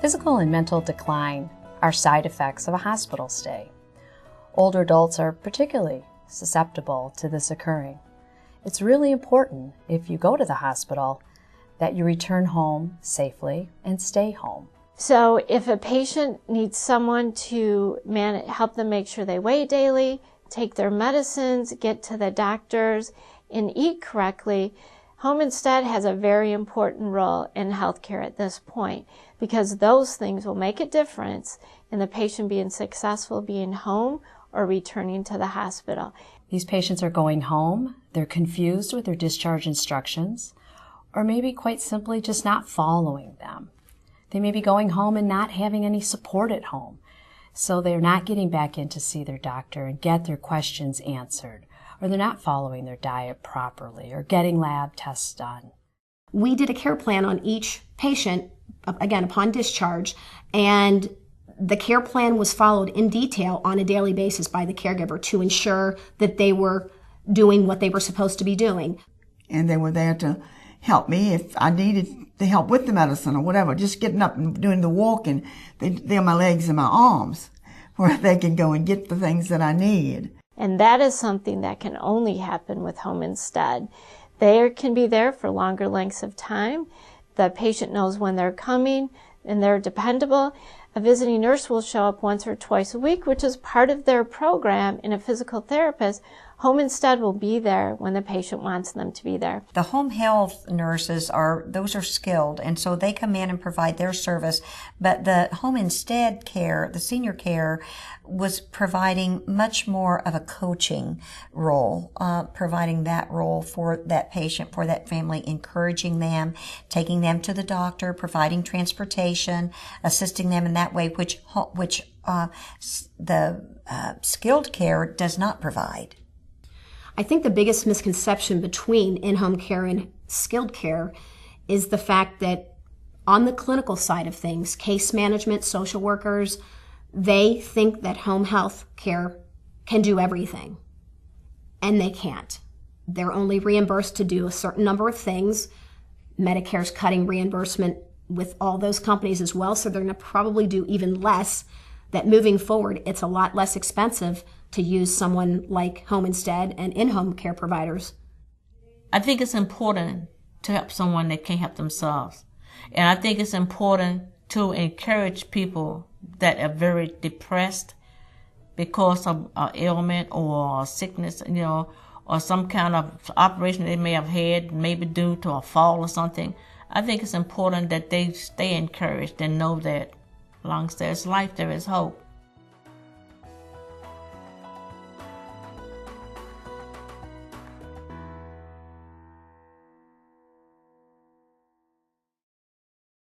Physical and mental decline are side effects of a hospital stay. Older adults are particularly susceptible to this occurring. It's really important, if you go to the hospital, that you return home safely and stay home. So if a patient needs someone to help them make sure they weigh daily, take their medicines, get to the doctors, and eat correctly, home instead has a very important role in healthcare at this point, because those things will make a difference in the patient being successful being home or returning to the hospital. These patients are going home, they're confused with their discharge instructions, or maybe quite simply just not following them. They may be going home and not having any support at home, so they're not getting back in to see their doctor and get their questions answered, or they're not following their diet properly, or getting lab tests done. We did a care plan on each patient, again, upon discharge, and the care plan was followed in detail on a daily basis by the caregiver to ensure that they were doing what they were supposed to be doing. And they were there to help me if I needed the help with the medicine or whatever, just getting up and doing the walking. They're my legs and my arms where they can go and get the things that I need. And that is something that can only happen with home instead. They can be there for longer lengths of time. The patient knows when they're coming and they're dependable. A visiting nurse will show up once or twice a week, which is part of their program, and a physical therapist. Home instead will be there when the patient wants them to be there. The home health nurses are skilled, and so they come in and provide their service. But the home instead care, the senior care, was providing much more of a coaching role, providing that role for that patient, for that family, encouraging them, taking them to the doctor, providing transportation, assisting them in that way, which the skilled care does not provide. I think the biggest misconception between in-home care and skilled care is the fact that on the clinical side of things, case management, social workers, they think that home health care can do everything, and they can't. They're only reimbursed to do a certain number of things. Medicare's cutting reimbursement with all those companies as well, so they're going to probably do even less. That moving forward, it's a lot less expensive to use someone like Home Instead and in-home care providers. I think it's important to help someone that can't help themselves. And I think it's important to encourage people that are very depressed because of an ailment or a sickness, or some kind of operation they may have had, maybe due to a fall or something. I think it's important that they stay encouraged and know that as long as there's life, there is hope.